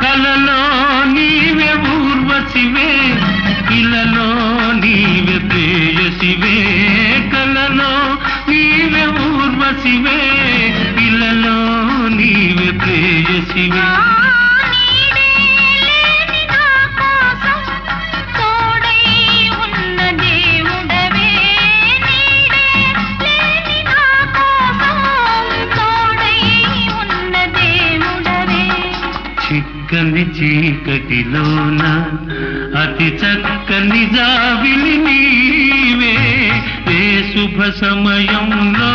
కలలో నీవే ఊర్వశివే, ఇలలో నీవే ప్రేయసివే. కలలో నీవే ఊర్వశివే, ఇలలో నీవే ప్రేయసివే. చిక్కని చీకటిలోన అతి చక్కని జాబిలి నీవే. ఏ శుభ సమయంలో